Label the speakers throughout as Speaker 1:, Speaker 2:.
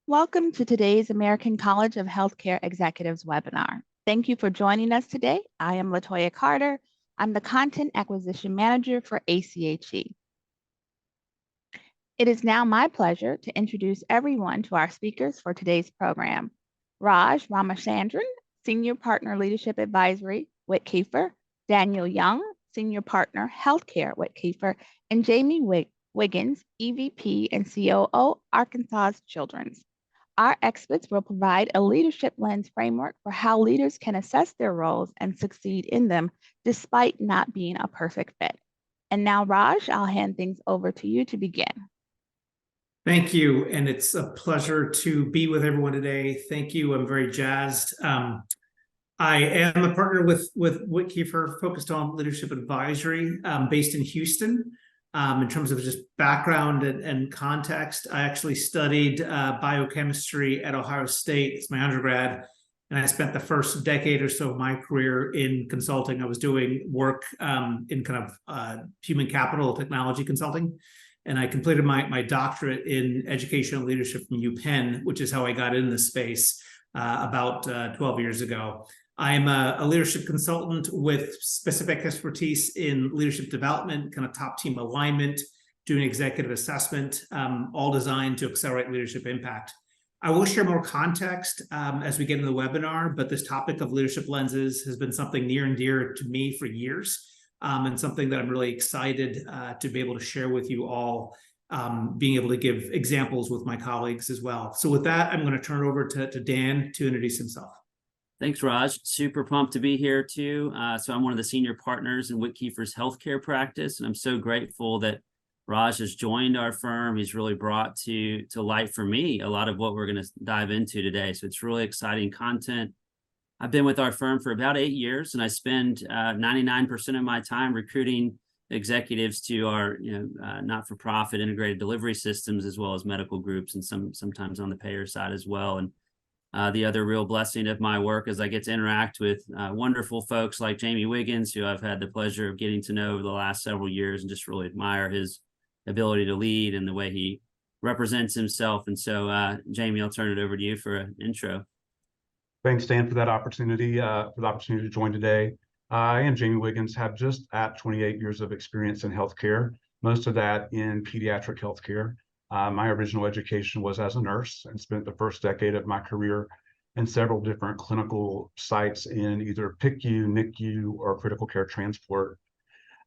Speaker 1: Welcome to today's American College of Healthcare Executives webinar. Thank you for joining us today. I am Latoya Carter. I'm the Content Acquisition Manager for ACHE. It is now my pleasure to introduce everyone to our speakers for today's program. Ramachandran, Senior Partner Leadership Advisory, WittKieffer, Daniel Young, Senior Partner Healthcare, WittKieffer, and Jamie Wiggins, EVP and COO, Arkansas Children's. Our experts will provide a leadership lens framework for how leaders can assess their roles and succeed in them despite not being a perfect fit. And now, Raj, I'll hand things over to you to begin.
Speaker 2: Thank you, and it's a pleasure to be with everyone today. Thank you. I'm very jazzed. I am a partner with WittKieffer, focused on leadership advisory, based in Houston. In terms of just background and context, I actually studied biochemistry at Ohio State. It's my undergrad, and I spent the first decade or so of my career in consulting. I was doing work in kind of human capital technology consulting, and I completed my doctorate in education and leadership from UPenn, which is how I got in this space about 12 years ago. I'm a leadership consultant with specific expertise in leadership development, kind of top team alignment, doing executive assessment, all designed to accelerate leadership impact. I will share more context as we get into the webinar, but this topic of leadership lenses has been something near and dear to me for years, and something that I'm really excited to be able to share with you all, being able to give examples with my colleagues as well. So with that, I'm going to turn it over to Dan to introduce himself.
Speaker 3: Thanks, Raj. Super pumped to be here too. So I'm one of the senior partners in WittKieffer's healthcare practice, and I'm so grateful that Raj has joined our firm. He's really brought to light for me a lot of what we're going to dive into today. So it's really exciting content. I've been with our firm for about 8 years, and I spend 99% of my time recruiting executives to our not-for-profit integrated delivery systems, as well as medical groups, and sometimes on the payer side as well. And the other real blessing of my work is I get to interact with wonderful folks like Jamie Wiggins, who I've had the pleasure of getting to know over the last several years, and just really admire his ability to lead and the way he represents himself. And so, Jamie, I'll turn it over to you for an intro.
Speaker 4: Thanks, Dan, for that opportunity, to join today. I am Jamie Wiggins, have just at 28 years of experience in healthcare, most of that in pediatric healthcare. My original education was as a nurse, and spent the first decade of my career in several different clinical sites in either PICU, NICU, or critical care transport.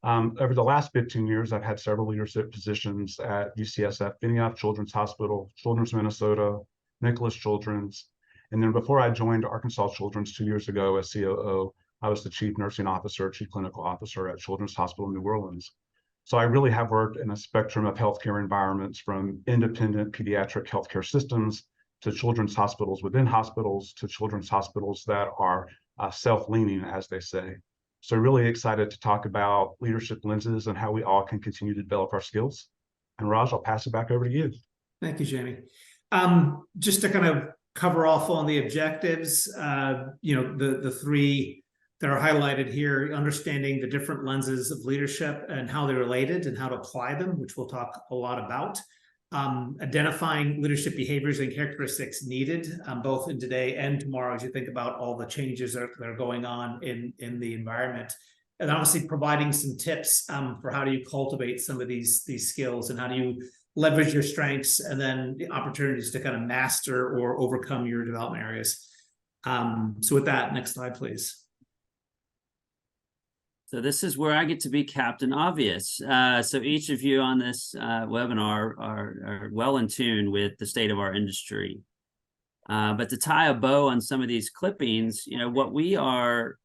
Speaker 4: Over the last 15 years, I've had several leadership positions at UCSF, Benioff Children's Hospital, Children's Minnesota, Nicholas Children's. And then before I joined Arkansas Children's 2 years ago as COO, I was the Chief Nursing Officer, Chief Clinical Officer at Children's Hospital New Orleans. So I really have worked in a spectrum of healthcare environments, from independent pediatric healthcare systems to children's hospitals within hospitals to children's hospitals that are self-leaning, as they say. So really excited to talk about leadership lenses and how we all can continue to develop our skills. And Raj, I'll pass it back over to you.
Speaker 2: Thank you, Jamie. Just to kind of cover off on the objectives, the three that are highlighted here: understanding the different lenses of leadership and how they're related and how to apply them, which we'll talk a lot about. Identifying leadership behaviors and characteristics needed, both in today and tomorrow, as you think about all the changes that are going on in the environment. And obviously providing some tips for how do you cultivate some of these skills, and how do you leverage your strengths, and then the opportunities to kind of master or overcome your development areas. So with that, next slide, please.
Speaker 3: So this is where I get to be Captain Obvious. So each of you on this webinar are well in tune with the state of our industry. But to tie a bow on some of these clippings, what we are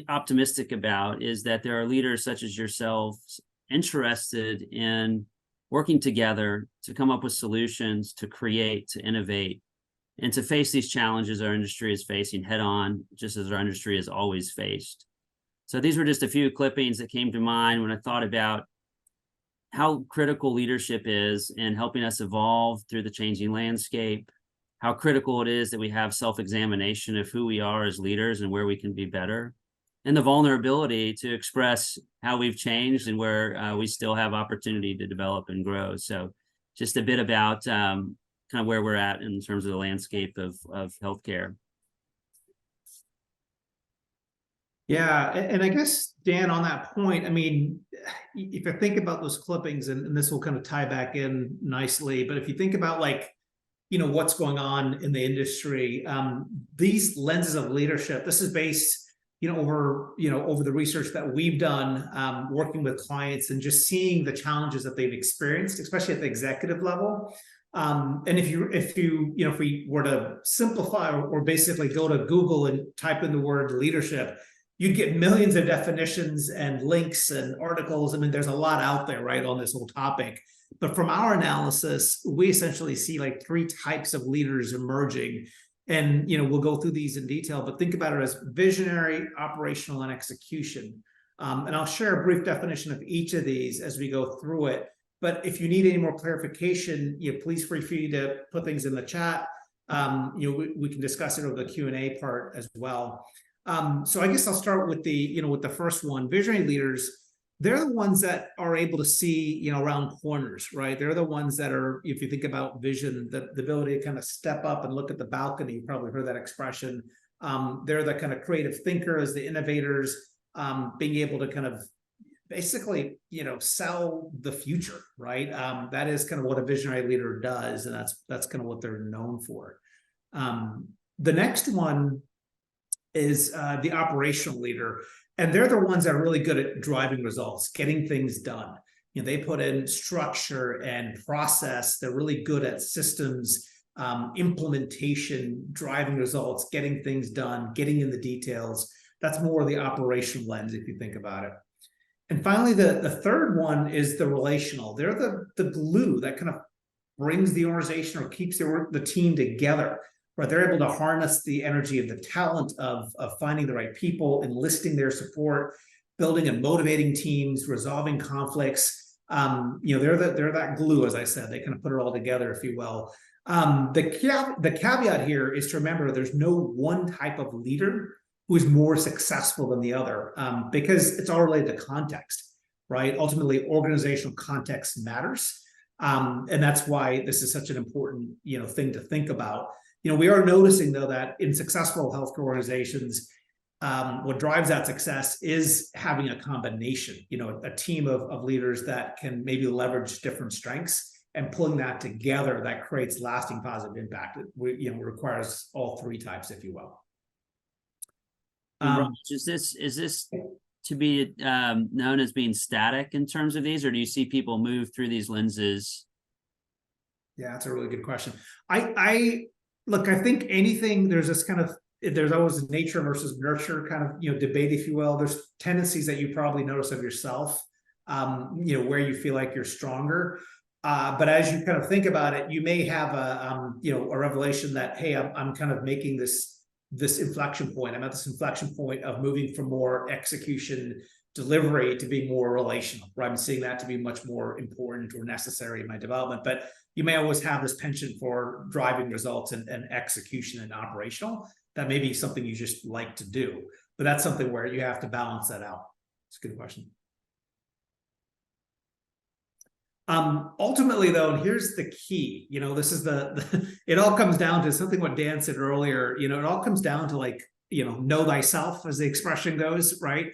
Speaker 3: optimistic about is that there are leaders such as yourselves interested in working together to come up with solutions, to create, to innovate, and to face these challenges our industry is facing head on, just as our industry has always faced. So these were just a few clippings that came to mind when I thought about how critical leadership is in helping us evolve through the changing landscape, how critical it is that we have self-examination of who we are as leaders and where we can be better, and the vulnerability to express how we've changed and where we still have opportunity to develop and grow. So just a bit about kind kind of where we're at in terms of the landscape of healthcare.
Speaker 2: Yeah, and I guess, Dan, on that point, I mean, if I think about those clippings, and this will kind of tie back in nicely, but if you think about like, what's going on in the industry, these lenses of leadership, this is based, over the research that we've done, working with clients and just seeing the challenges that they've experienced, especially at the executive level. And if we were to simplify or basically go to Google and type in the word leadership, you'd get millions of definitions and links and articles. I mean, there's a lot out there, right, on this whole topic. But from our analysis, we essentially see like 3 types of leaders emerging. And, we'll go through these in detail, but think about it as visionary, operational, and execution. And I'll share a brief definition of each of these as we go through it. But if you need any more clarification, please feel free to put things in the chat. We can discuss it over the Q&A part as well. So I guess I'll start with with the first one. Visionary leaders, they're the ones that are able to see, around corners, right? They're the ones that are, if you think about vision, the ability to kind of step up and look at the balcony. You probably heard that expression. They're the kind of creative thinkers, the innovators, being able to kind of basically, sell the future, right? That is kind of what a visionary leader does, and that's kind of what they're known for. The next one is the operational leader. And they're the ones that are really good at driving results, getting things done. They put in structure and process. They're really good at systems, implementation, driving results, getting things done, getting in the details. That's more the operational lens, if you think about it. And finally, the third one is the relational. They're the glue that kind of brings the organization or keeps the team together. Right, they're able to harness the energy of the talent of finding the right people, enlisting their support, building and motivating teams, resolving conflicts. They're that glue, as I said. They kind of put it all together, if you will. The caveat here is to remember there's no one type of leader who is more successful than the other, because it's all related to context, right? Ultimately, organizational context matters, and that's why this is such an important thing to think about. We are noticing, though, that in successful healthcare organizations, what drives that success is having a combination, a team of leaders that can maybe leverage different strengths, and pulling that together that creates lasting positive impact. It requires all 3 types, if you will.
Speaker 3: Is this to be known as being static in terms of these, or do you see people move through these lenses?
Speaker 2: Yeah, that's a really good question. Look, I think there's always nature versus nurture kind of, debate, if you will. There's tendencies that you probably notice of yourself, where you feel like you're stronger. But as you kind of think about it, you may have a revelation that, hey, I'm kind of making this inflection point. I'm at this inflection point of moving from more execution delivery to being more relational, right? I'm seeing that to be much more important or necessary in my development. But you may always have this penchant for driving results and execution and operational. That may be something you just like to do, but that's something where you have to balance that out. It's a good question. Ultimately, though, and here's the key, this is it all comes down to something what Dan said earlier, it all comes down to like, know thyself, as the expression goes, right?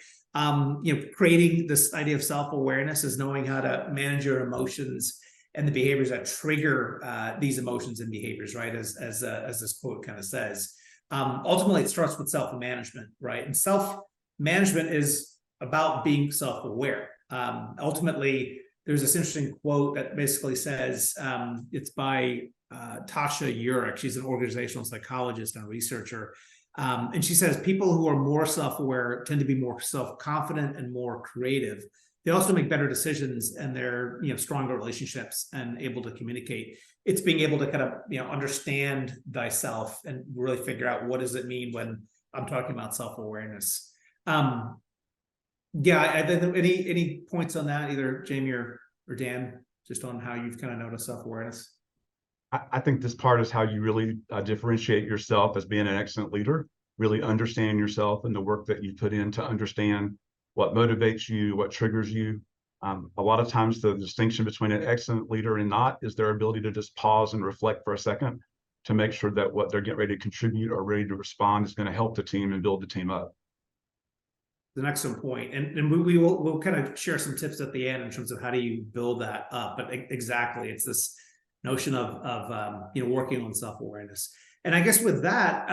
Speaker 2: Creating this idea of self-awareness is knowing how to manage your emotions and the behaviors that trigger these emotions and behaviors, right? As this quote kind of says. Ultimately, it starts with self-management, right? And self-management is about being self-aware. Ultimately, there's this interesting quote that basically says, it's by Tasha Eurich. She's an organizational psychologist and researcher. And she says, people who are more self-aware tend to be more self-confident and more creative. They also make better decisions, and they're stronger relationships and able to communicate. It's being able to kind of understand thyself and really figure out what does it mean when I'm talking about self-awareness. Yeah, any points on that, either Jamie or Dan, just on how you've kind of noticed self-awareness?
Speaker 4: I think this part is how you really differentiate yourself as being an excellent leader, really understand yourself and the work that you put in to understand what motivates you, what triggers you, A lot of times the distinction between an excellent leader and not is their ability to just pause and reflect for a second to make sure that what they're getting ready to contribute or ready to respond is going to help the team and build the team up.
Speaker 2: An excellent point. And we'll kind of share some tips at the end in terms of how do you build that up. But exactly, it's this notion of working on self-awareness. And I guess with that,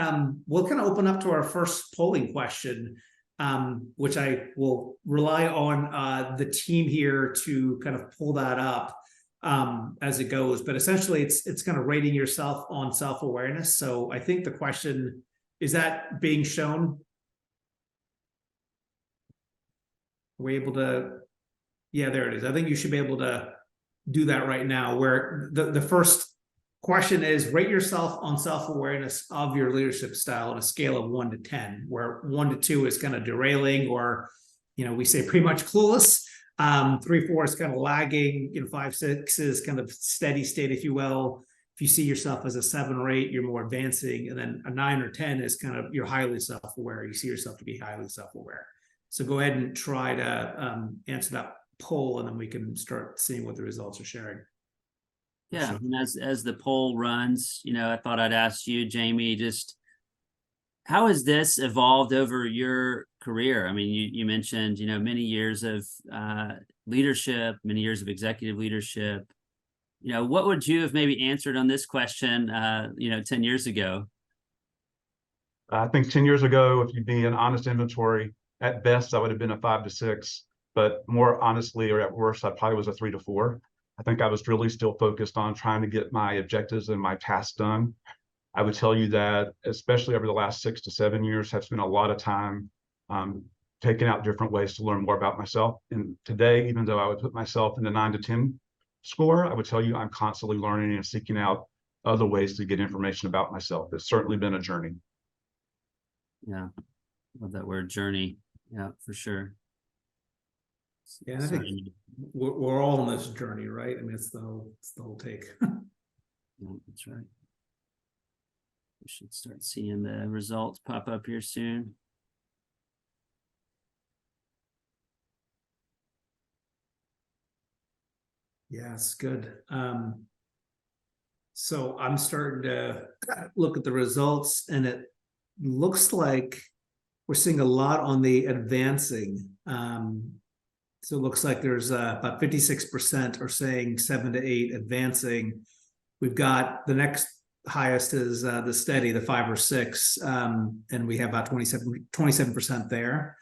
Speaker 2: we'll kind of open up to our first polling question, which I will rely on the team here to kind of pull that up as it goes. But essentially, it's kind of rating yourself on self-awareness. So I think the question, is that being shown? Are we able to? Yeah, there it is. I think you should be able to do that right now, where the first question is rate yourself on self-awareness of your leadership style on a scale of 1 to 10, where 1 to 2 is kind of derailing, or we say pretty much clueless. 3, 4 is kind of lagging. 5, 6 is kind of steady state, if you will. If you see yourself as a 7 or 8, you're more advancing, and then a 9 or 10 is kind of you're highly self-aware. You see yourself to be highly self-aware. So go ahead and try to answer that poll, and then we can start seeing what the results are sharing.
Speaker 3: Yeah, and as the poll runs, I thought I'd ask you, Jamie, just how has this evolved over your career? I mean, you mentioned, many years of leadership, many years of executive leadership. What would you have maybe answered on this question, 10 years ago?
Speaker 4: I think 10 years ago, if you'd be an honest inventory, at best, I would have been a 5 to 6, but more honestly, or at worst, I probably was a 3 to 4. I think I was really still focused on trying to get my objectives and my tasks done. I would tell you that, especially over the last 6 to 7 years, I've spent a lot of time taking out different ways to learn more about myself. And today, even though I would put myself in the 9 to 10 score, I would tell you I'm constantly learning and seeking out other ways to get information about myself. It's certainly been a journey.
Speaker 3: Yeah, love that word, journey. Yeah, for sure.
Speaker 2: Yeah, I think we're all on this journey, right? I mean, it's the whole take.
Speaker 3: Yeah, that's right. We should start seeing the results pop up here soon.
Speaker 2: Yeah, it's good. So I'm starting to look at the results, and it looks like we're seeing a lot on the advancing. So it looks like there's about 56% are saying 7 to 8 advancing. We've got the next highest is the steady, the 5 or 6, and we have about 27% there.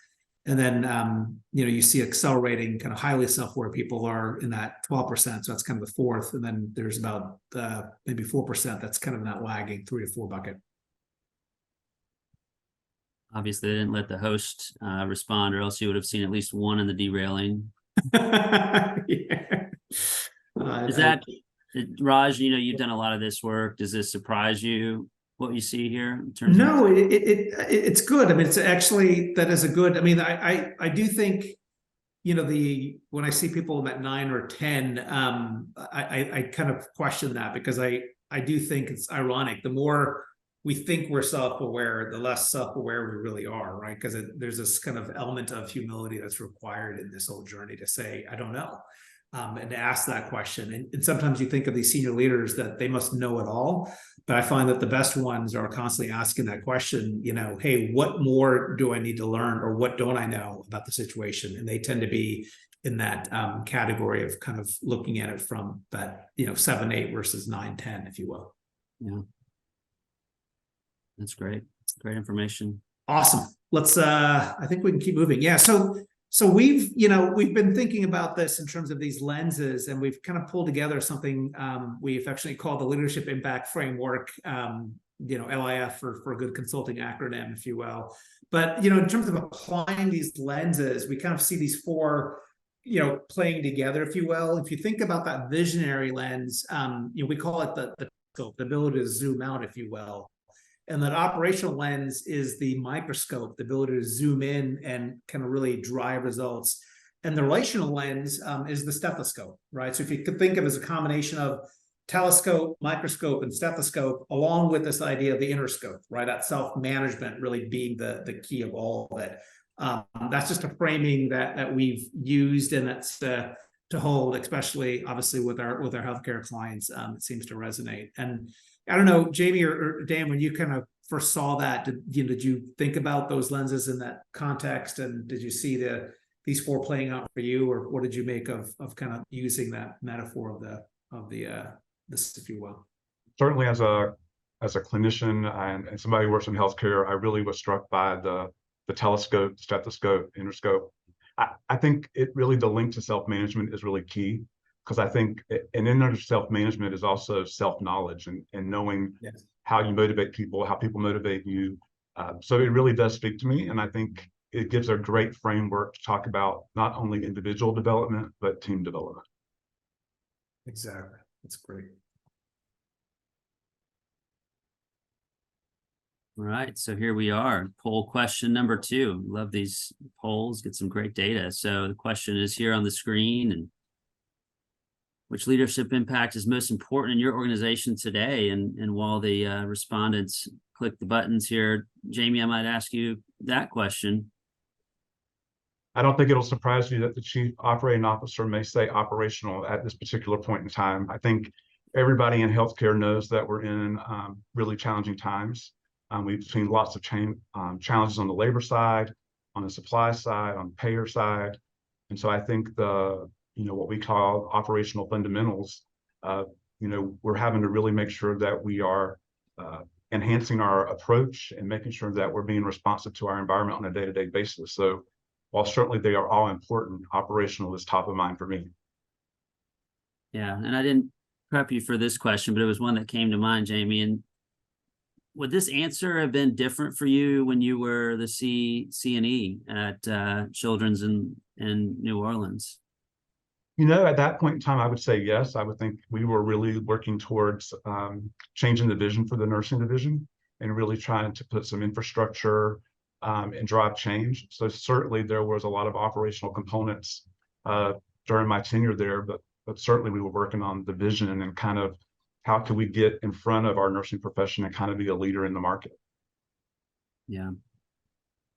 Speaker 2: And then you see accelerating, kind of highly self-aware people are in that 12%. So that's kind of the fourth. And then there's about maybe 4% that's kind of in that lagging 3 to 4 bucket.
Speaker 3: Obviously, they didn't let the host respond, or else you would have seen at least one in the derailing.
Speaker 2: Yeah.
Speaker 3: Is that, Raj, you've done a lot of this work. Does this surprise you, what you see here? In terms
Speaker 2: No, it's good. I mean, it's actually, that is a good, I mean, I do think, when I see people at 9 or 10, I kind of question that, because I do think it's ironic. The more we think we're self-aware, the less self-aware we really are, right? Because there's this kind of element of humility that's required in this whole journey to say, I don't know, and to ask that question. And sometimes you think of these senior leaders that they must know it all, but I find that the best ones are constantly asking that question, hey, what more do I need to learn, or what don't I know about the situation? And they tend to be in that category of kind of looking at it from that, 7, 8 versus 9, 10, if you will.
Speaker 3: Yeah. That's great. Great information.
Speaker 2: Awesome. Let's I think we can keep moving. Yeah. So we've been thinking about this in terms of these lenses, and we've kind of pulled together something we affectionately call the Leadership Impact Framework, LIF for a good consulting acronym, if you will. But in terms of applying these lenses, we kind of see these 4 playing together, if you will. If you think about that visionary lens, we call it the scope, the ability to zoom out, if you will. And that operational lens is the microscope, the ability to zoom in and kind of really drive results. And the relational lens is the stethoscope, right? So if you could think of it as a combination of telescope, microscope, and stethoscope, along with this idea of the interscope, right? That self-management really being the key of all of it. That's just a framing that we've used, and that's to hold, especially obviously with our healthcare clients. It seems to resonate. And I don't know, Jamie or Dan, when you kind of first saw that, did you think about those lenses in that context, and did you see these four playing out for you, or what did you make of kind of using that metaphor of this, if you will?
Speaker 4: Certainly, as a clinician and somebody who works in healthcare, I really was struck by the telescope, stethoscope, endoscope. I think the link to self-management is really key, because I think and in under self-management is also self-knowledge and knowing
Speaker 2: Yes.
Speaker 4: how you motivate people, how people motivate you. So it really does speak to me, and I think it gives a great framework to talk about not only individual development, but team development.
Speaker 2: Exactly. That's great.
Speaker 3: All right, so here we are, poll question number 2. Love these polls, get some great data. So the question is here on the screen, and which leadership impact is most important in your organization today? And while the respondents click the buttons here, Jamie, I might ask you that question.
Speaker 4: I don't think it'll surprise you that the chief operating officer may say operational at this particular point in time. I think everybody in healthcare knows that we're in really challenging times. We've seen lots of challenges on the labor side, on the supply side, on the payer side. And so I think what we call operational fundamentals, we're having to really make sure that we are enhancing our approach and making sure that we're being responsive to our environment on a day-to-day basis. So while certainly they are all important, operational is top of mind for me.
Speaker 3: Yeah, and I didn't prep you for this question, but it was one that came to mind, Jamie. And would this answer have been different for you when you were the C&E at Children's in New Orleans?
Speaker 4: At that point in time, I would say yes. I would think we were really working towards changing the vision for the nursing division and really trying to put some infrastructure and drive change. So certainly there was a lot of operational components during my tenure there, but certainly we were working on the vision and kind of how can we get in front of our nursing profession and kind of be a leader in the market.
Speaker 3: Yeah.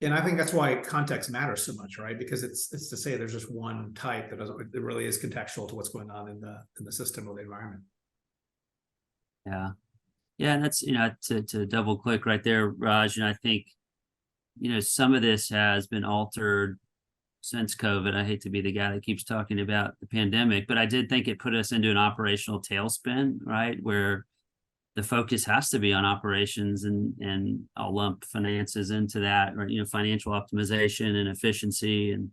Speaker 2: And I think that's why context matters so much, right? Because it's to say there's just one type that really is contextual to what's going on in the system or the environment.
Speaker 3: Yeah. Yeah, and that's, to double click right there, Raj, and I think, some of this has been altered since COVID. I hate to be the guy that keeps talking about the pandemic, but I did think it put us into an operational tailspin, right? Where the focus has to be on operations, and I'll lump finances into that, or, financial optimization and efficiency. And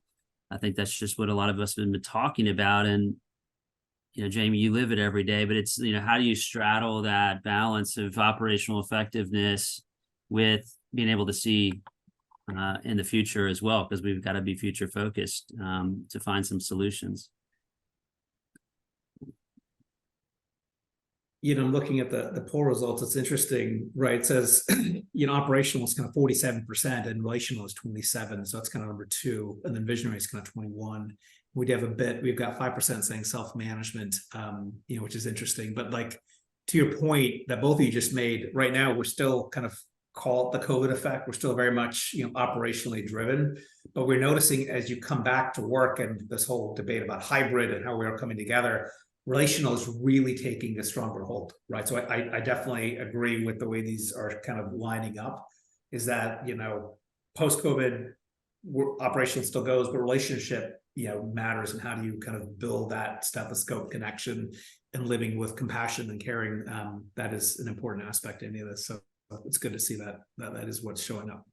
Speaker 3: I think that's just what a lot of us have been talking about. And, Jamie, you live it every day, but it's, how do you straddle that balance of operational effectiveness with being able to see in the future as well, because we've got to be future focused to find some solutions.
Speaker 2: I'm looking at the poll results. It's interesting, right? It says, operational is kind of 47% and relational is 27. So that's kind of number 2. And then visionary is kind of 21. We've got 5% saying self-management, which is interesting. But like, to your point that both of you just made, right now, we're still kind of call it the COVID effect. We're still very much, operationally driven, but we're noticing as you come back to work and this whole debate about hybrid and how we are coming together, relational is really taking a stronger hold, right? So I definitely agree with the way these are kind of lining up, is that, post-COVID, operational still goes, but relationship, matters, and how do you kind of build that stethoscope connection and living with compassion and caring, that is an important aspect to any of this. So it's good to see that is what's showing up.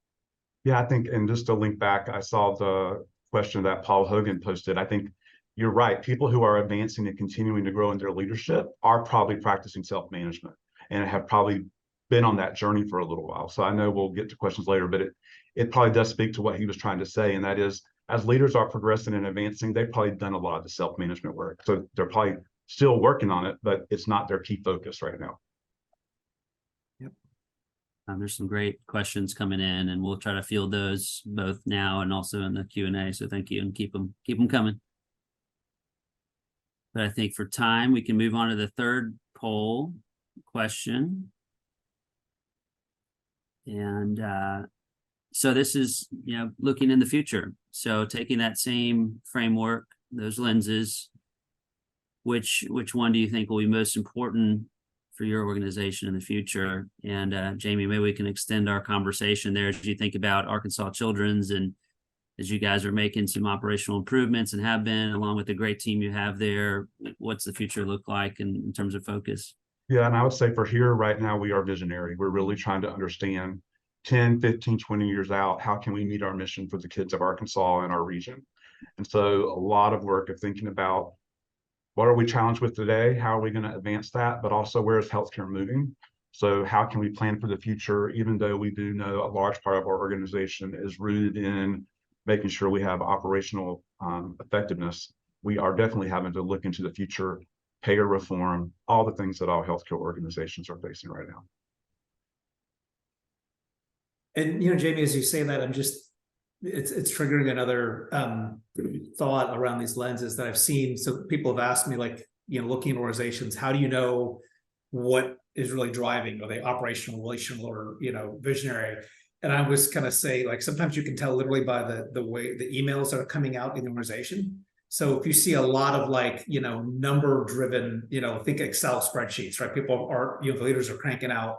Speaker 4: Yeah, I think, and just to link back, I saw the question that Paul Hogan posted. I think you're right. People who are advancing and continuing to grow in their leadership are probably practicing self-management and have probably been on that journey for a little while. So I know we'll get to questions later, but it probably does speak to what he was trying to say. And that is, as leaders are progressing and advancing, they've probably done a lot of the self-management work. So they're probably still working on it, but it's not their key focus right now.
Speaker 3: There's some great questions coming in, and we'll try to field those both now and also in the Q&A. So thank you, and keep them coming. But I think for time, we can move on to the third poll question. And So this is, looking in the future. So taking that same framework, those lenses, which one do you think will be most important for your organization in the future? And Jamie, maybe we can extend our conversation there as you think about Arkansas Children's, and as you guys are making some operational improvements and have been, along with the great team you have there. What's the future look like in terms of focus?
Speaker 4: Yeah, and I would say for here right now, we are visionary. We're really trying to understand 10, 15, 20 years out, how can we meet our mission for the kids of Arkansas and our region? And so a lot of work of thinking about what are we challenged with today? How are we going to advance that? But also, where is healthcare moving? So how can we plan for the future, even though we do know a large part of our organization is rooted in making sure we have operational effectiveness. We are definitely having to look into the future, payer reform, all the things that all healthcare organizations are facing right now.
Speaker 2: And Jamie, as you say that, it's triggering another thought around these lenses that I've seen. So people have asked me, like, looking at organizations, how do you know what is really driving? Are they operational, relational, or visionary? And I was kind of say, like, sometimes you can tell literally by the way the emails that are coming out in the organization. So if you see a lot of number driven, think Excel spreadsheets, right? People are, the leaders are cranking out,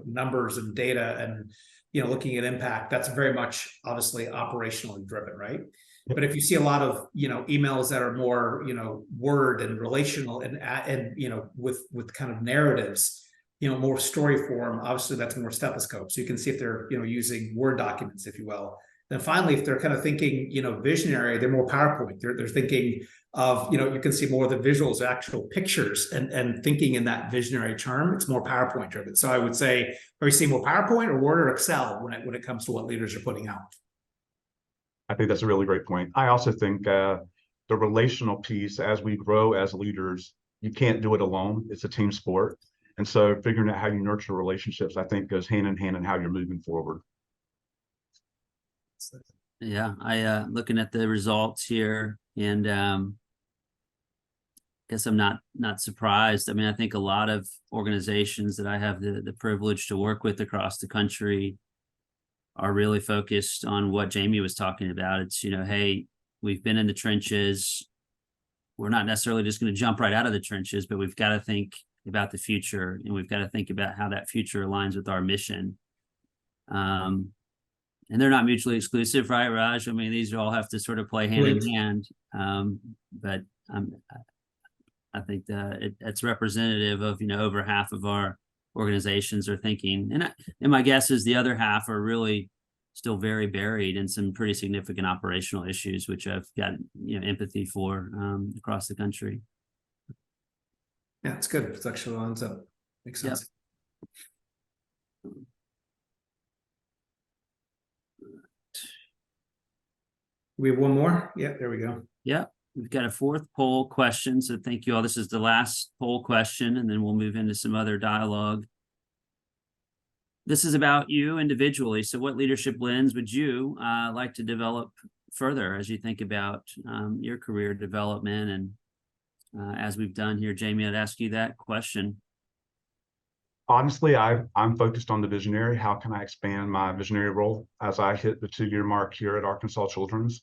Speaker 2: numbers and data and, looking at impact, that's very much obviously operationally driven, right? But if you see a lot of, emails that are more, word and relational and with kind of narratives, more story form, obviously that's more stethoscope. So you can see if they're, using Word documents, if you will. Then finally, if they're kind of thinking, visionary, they're more PowerPoint. They're thinking of, you can see more of the visuals, actual pictures, and thinking in that visionary term. It's more PowerPoint driven. So I would say, are you seeing more PowerPoint or Word or Excel when it comes to what leaders are putting out?
Speaker 4: I think that's a really great point. I also think the relational piece, as we grow as leaders, you can't do it alone. It's a team sport. And so figuring out how you nurture relationships, I think, goes hand in hand in how you're moving forward.
Speaker 3: Yeah, I looking at the results here, and guess I'm not surprised. I mean, I think a lot of organizations that I have the privilege to work with across the country are really focused on what Jamie was talking about. It's, hey, we've been in the trenches. We're not necessarily just going to jump right out of the trenches, but we've got to think about the future, and we've got to think about how that future aligns with our mission. And they're not mutually exclusive, right, Raj? I mean, these all have to sort of play hand in hand. But I think that it's representative of, over half of our organizations are thinking. And my guess is the other half are really still very buried in some pretty significant operational issues, which I've got, empathy for across the country.
Speaker 2: Yeah, it's good. It's actually lines up. Makes sense. Yep. We have one more. Yeah, there we go.
Speaker 3: Yeah, we've got a fourth poll question. So thank you all. This is the last poll question, and then we'll move into some other dialogue. This is about you individually. So what leadership lens would you like to develop further as you think about your career development? And as we've done here, Jamie, I'd ask you that question.
Speaker 4: Honestly, I'm focused on the visionary. How can I expand my visionary role as I hit the 2-year mark here at Arkansas Children's?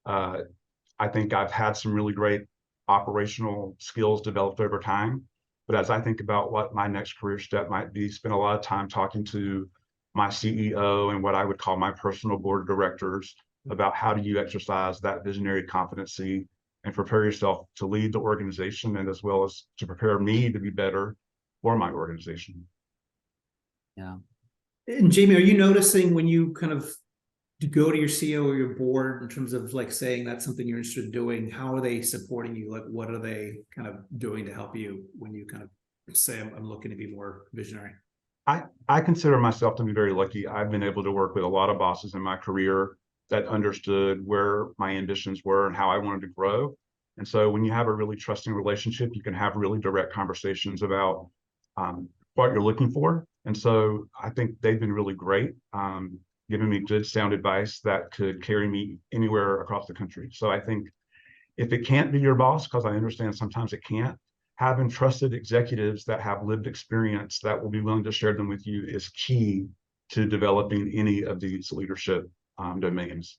Speaker 4: I think I've had some really great operational skills developed over time. But as I think about what my next career step might be, spend a lot of time talking to my CEO and what I would call my personal board of directors about how do you exercise that visionary competency and prepare yourself to lead the organization, and as well as to prepare me to be better for my organization.
Speaker 3: Yeah.
Speaker 2: And Jamie, are you noticing when you kind of go to your CEO or your board in terms of like saying that's something you're interested in doing, how are they supporting you? Like, what are they kind of doing to help you when you kind of say, I'm looking to be more visionary?
Speaker 4: I consider myself to be very lucky. I've been able to work with a lot of bosses in my career that understood where my ambitions were and how I wanted to grow. And so when you have a really trusting relationship, you can have really direct conversations about what you're looking for. And so I think they've been really great, giving me good sound advice that could carry me anywhere across the country. So I think if it can't be your boss, because I understand sometimes it can't, having trusted executives that have lived experience that will be willing to share them with you is key to developing any of these leadership domains.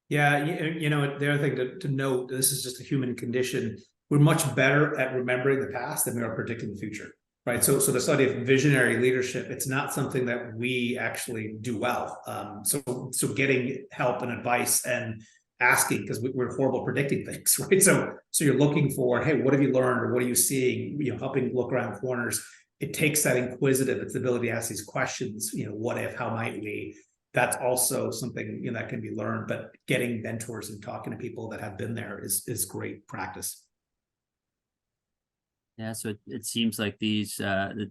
Speaker 2: Yeah, the other thing to note, this is just a human condition. We're much better at remembering the past than we are predicting the future, right? So the study of visionary leadership, it's not something that we actually do well. So getting help and advice and asking, because we're horrible predicting things, right? So you're looking for, hey, what have you learned, or what are you seeing? Helping look around corners. It takes that inquisitive, it's the ability to ask these questions. What if? How might we? That's also something that can be learned. But getting mentors and talking to people that have been there is great practice.
Speaker 3: Yeah, so it seems like these the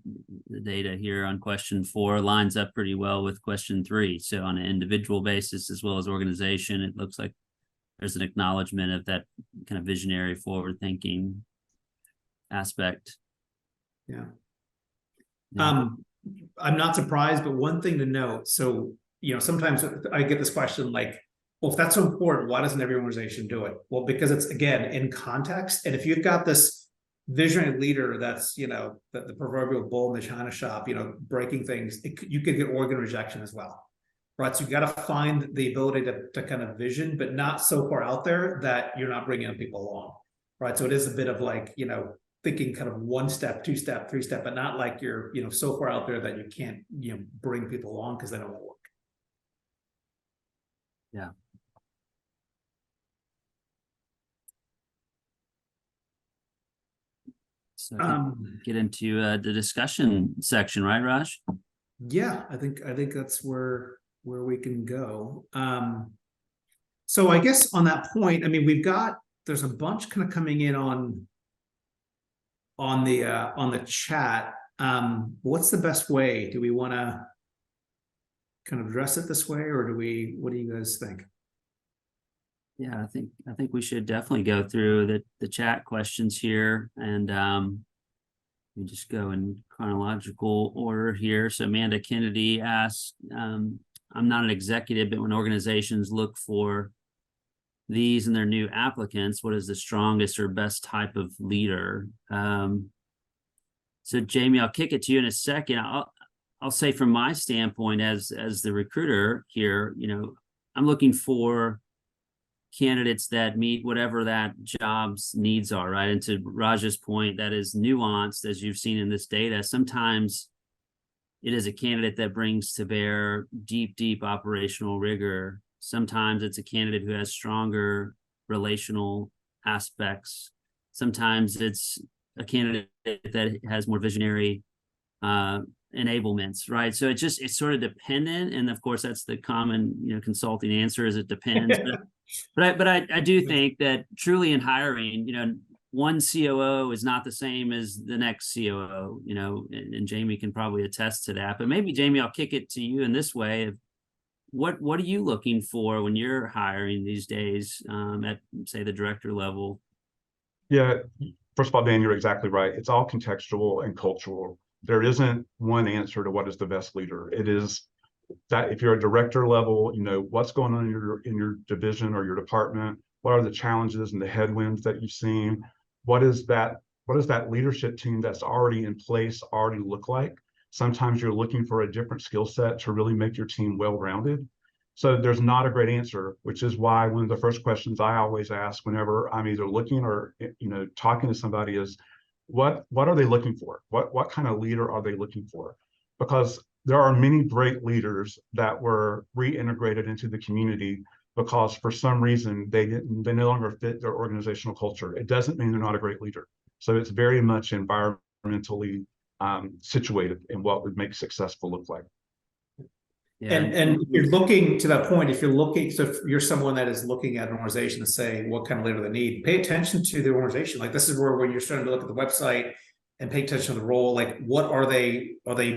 Speaker 3: data here on question 4 lines up pretty well with question 3. So on an individual basis as well as organization, it looks like there's an acknowledgement of that kind of visionary, forward-thinking aspect.
Speaker 2: Yeah. I'm not surprised, but one thing to note. So sometimes I get this question like, well, if that's so important, why doesn't every organization do it? Well, because it's, again, in context. And if you've got this visionary leader that's the proverbial bull in the china shop, breaking things, you could get organ rejection as well, right? So you got to find the ability to kind of vision, but not so far out there that you're not bringing people along, right? So it is a bit of like thinking kind of 1 step, 2 step, 3 step, but not like you're so far out there that you can't bring people along because they don't want to work.
Speaker 3: Yeah. So get into the discussion section, right, Raj?
Speaker 2: Yeah, I think that's where we can go. So I guess on that point, I mean, there's a bunch kind of coming in on the chat. What's the best way? Do we want to kind of address it this way, or what do you guys think?
Speaker 3: Yeah, I think we should definitely go through the chat questions here, and we just go in chronological order here. So Amanda Kennedy asks, I'm not an executive, but when organizations look for these and their new applicants, what is the strongest or best type of leader? So Jamie, I'll kick it to you in a second. I'll say from my standpoint as the recruiter here, I'm looking for candidates that meet whatever that job's needs are, right? And to Raj's point, that is nuanced, as you've seen in this data. Sometimes it is a candidate that brings to bear deep operational rigor. Sometimes it's a candidate who has stronger relational aspects. Sometimes it's a candidate that has more visionary enablements, right? So it's sort of dependent. And of course, that's the common, consulting answer is it depends. But I do think that truly in hiring, one COO is not the same as the next COO, and Jamie can probably attest to that. But maybe, Jamie, I'll kick it to you in this way. What are you looking for when you're hiring these days at, say, the director level?
Speaker 4: Yeah, first of all, Dan, you're exactly right. It's all contextual and cultural. There isn't one answer to what is the best leader. It is that if you're a director level, what's going on in your division or your department. What are the challenges and the headwinds that you've seen? What does that leadership team that's already in place already look like? Sometimes you're looking for a different skill set to really make your team well-rounded. So there's not a great answer, which is why one of the first questions I always ask whenever I'm either looking or talking to somebody is, what are they looking for? What kind of leader are they looking for? Because there are many great leaders that were reintegrated into the community because for some reason they no longer fit their organizational culture. It doesn't mean they're not a great leader. So it's very much environmentally situated in what would make successful look like.
Speaker 3: Yeah.
Speaker 2: And if you're looking to that point, so if you're someone that is looking at an organization to say what kind of leader they need, pay attention to the organization. Like this is where when you're starting to look at the website and pay attention to the role, like what are they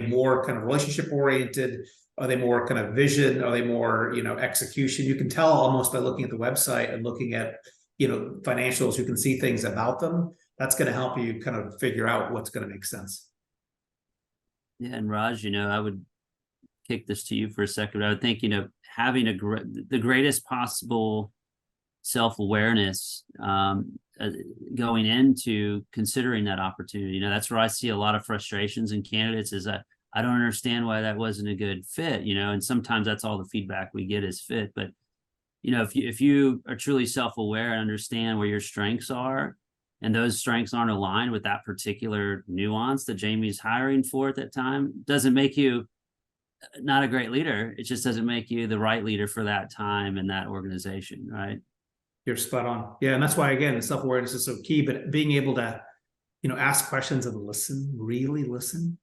Speaker 2: more kind of relationship oriented? Are they more kind of vision? Are they more, execution? You can tell almost by looking at the website and looking at, financials, you can see things about them. That's going to help you kind of figure out what's going to make sense.
Speaker 3: Yeah. And Raj, I would kick this to you for a second. I would think, having the greatest possible self-awareness going into considering that opportunity. That's where I see a lot of frustrations in candidates is that I don't understand why that wasn't a good fit, and sometimes that's all the feedback we get is fit. But, if you are truly self-aware and understand where your strengths are, and those strengths aren't aligned with that particular nuance that Jamie's hiring for at that time, doesn't make you not a great leader. It just doesn't make you the right leader for that time and that organization, right?
Speaker 2: You're spot on. Yeah, and that's why, again, the self-awareness is so key, but being able to, ask questions and listen, really listen,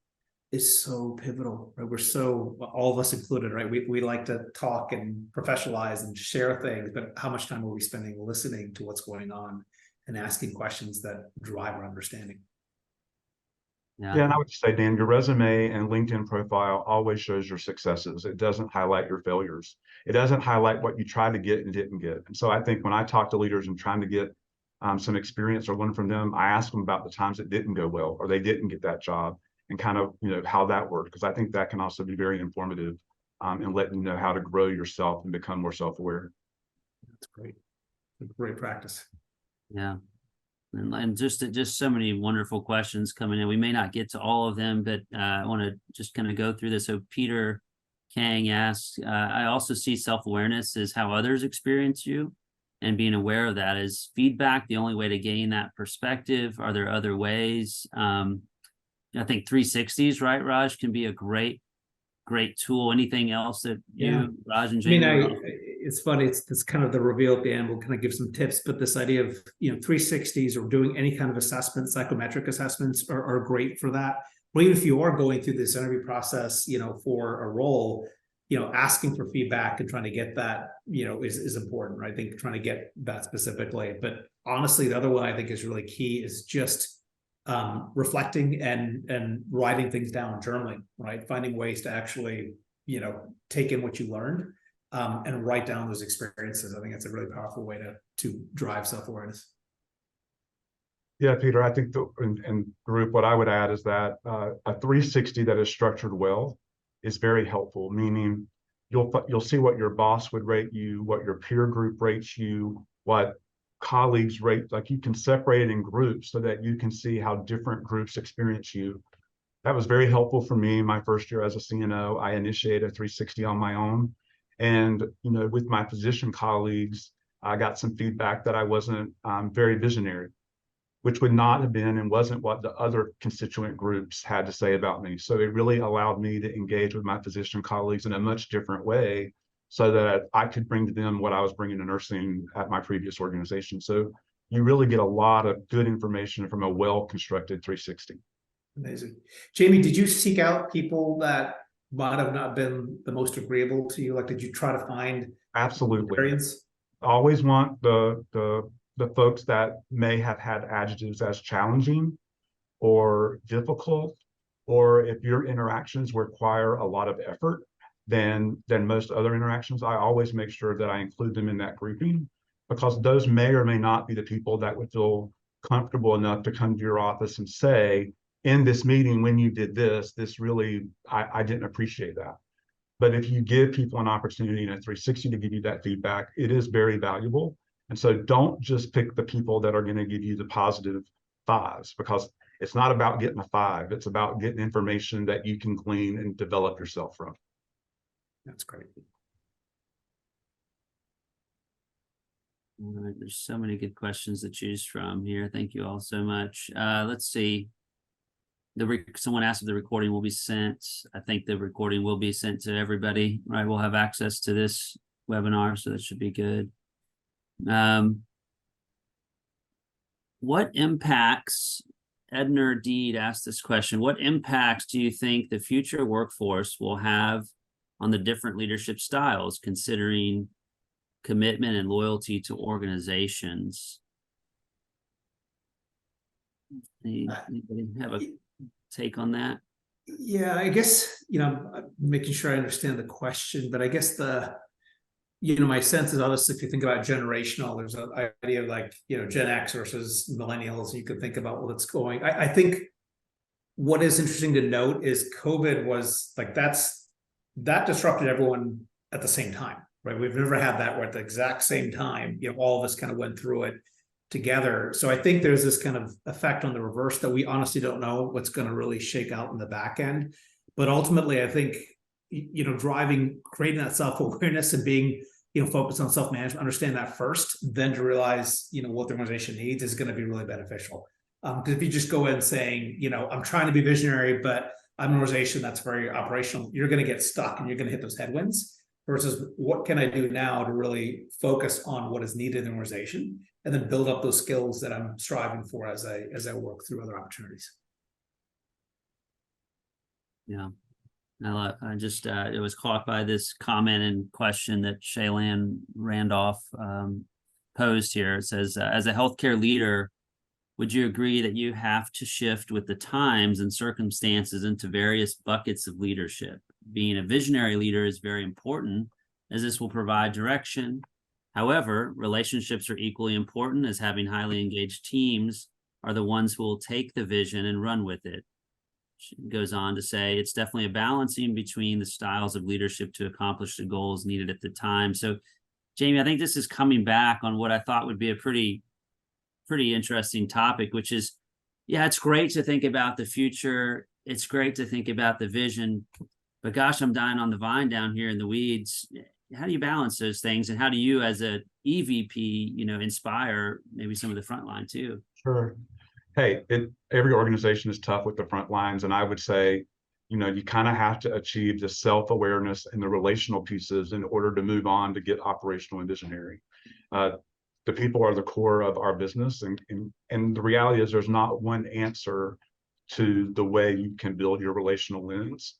Speaker 2: is so pivotal, right? We're so, all of us included, right? We like to talk and professionalize and share things, but how much time are we spending listening to what's going on and asking questions that drive our understanding?
Speaker 4: Yeah, and I would say, Dan, your resume and LinkedIn profile always shows your successes. It doesn't highlight your failures. It doesn't highlight what you tried to get and didn't get. And so I think when I talk to leaders and trying to get some experience or learn from them, I ask them about the times it didn't go well or they didn't get that job and kind of, how that worked, because I think that can also be very informative in letting you know how to grow yourself and become more self-aware.
Speaker 2: That's great. Great practice.
Speaker 3: Yeah. And just so many wonderful questions coming in. We may not get to all of them, but I want to just kind of go through this. So Peter Kang asks, I also see self-awareness as how others experience you, and being aware of that. Is feedback the only way to gain that perspective? Are there other ways? I think 360s, right, Raj, can be a great tool. Anything else that you, Raj and Jamie?
Speaker 2: It's funny. It's kind of the reveal at the end. We'll kind of give some tips, but this idea of 360s or doing any kind of assessment, psychometric assessments are great for that. Or even if you are going through this interview process, for a role, asking for feedback and trying to get that, is important, right? I think trying to get that specifically. But honestly, the other one I think is really key is just reflecting and writing things down, journaling, right? Finding ways to actually, take in what you learned and write down those experiences. I think it's a really powerful way to drive self-awareness.
Speaker 4: Yeah, Peter, I think in group, what I would add is that a 360 that is structured well is very helpful, meaning you'll see what your boss would rate you, what your peer group rates you, what colleagues rate. Like, you can separate it in groups so that you can see how different groups experience you. That was very helpful for me my first year as a CNO. I initiated a 360 on my own. And, with my physician colleagues, I got some feedback that I wasn't very visionary, which would not have been and wasn't what the other constituent groups had to say about me. So it really allowed me to engage with my physician colleagues in a much different way so that I could bring to them what I was bringing to nursing at my previous organization. So you really get a lot of good information from a well-constructed 360.
Speaker 2: Amazing. Jamie, did you seek out people that might have not been the most agreeable to you? Like, did you try to find
Speaker 4: Absolutely
Speaker 2: variants?
Speaker 4: Always want the folks that may have had adjectives as challenging or difficult, or if your interactions require a lot of effort than most other interactions, I always make sure that I include them in that grouping, because those may or may not be the people that would feel comfortable enough to come to your office and say, in this meeting, when you did this really, I didn't appreciate that. But if you give people an opportunity in a 360 to give you that feedback, it is very valuable. And so don't just pick the people that are going to give you the positive 5s, because it's not about getting a 5. It's about getting information that you can glean and develop yourself from.
Speaker 2: That's great.
Speaker 3: All right, there's so many good questions to choose from here. Thank you all so much. Let's see. Someone asked if the recording will be sent. I think the recording will be sent to everybody, right? We'll have access to this webinar, so that should be good. What impacts, Edner Deed asked this question, what impacts do you think the future workforce will have on the different leadership styles, considering commitment and loyalty to organizations? Anybody have a take on that?
Speaker 2: Yeah, I guess, making sure I understand the question, but I guess my sense is, obviously, if you think about generational, there's an idea of like, Gen X versus millennials. You could think about what's going. I think what is interesting to note is COVID was like, that disrupted everyone at the same time, right? We've never had that where at the exact same time, all of us kind of went through it together. So I think there's this kind of effect on the reverse that we honestly don't know what's going to really shake out in the back end. But ultimately, I think, creating that self-awareness and being, focused on self-management, understand that first, then to realize, what the organization needs is going to be really beneficial. Because if you just go in saying, I'm trying to be visionary, but I'm an organization that's very operational, you're going to get stuck and you're going to hit those headwinds. Versus what can I do now to really focus on what is needed in the organization, and then build up those skills that I'm striving for as I work through other opportunities.
Speaker 3: Yeah. I just it was caught by this comment and question that Shaylan Randolph posed here. It says, as a healthcare leader, would you agree that you have to shift with the times and circumstances into various buckets of leadership? Being a visionary leader is very important, as this will provide direction. However, relationships are equally important, as having highly engaged teams are the ones who will take the vision and run with it. She goes on to say, it's definitely a balancing between the styles of leadership to accomplish the goals needed at the time. So, Jamie, I think this is coming back on what I thought would be a pretty interesting topic, which is, yeah, it's great to think about the future. It's great to think about the vision, but gosh, I'm dying on the vine down here in the weeds. How do you balance those things? And how do you, as a EVP, inspire maybe some of the frontline too?
Speaker 4: Sure. Hey, every organization is tough with the front lines. And I would say, you kind of have to achieve the self-awareness and the relational pieces in order to move on to get operational and visionary. The people are the core of our business. And the reality is there's not one answer to the way you can build your relational lens.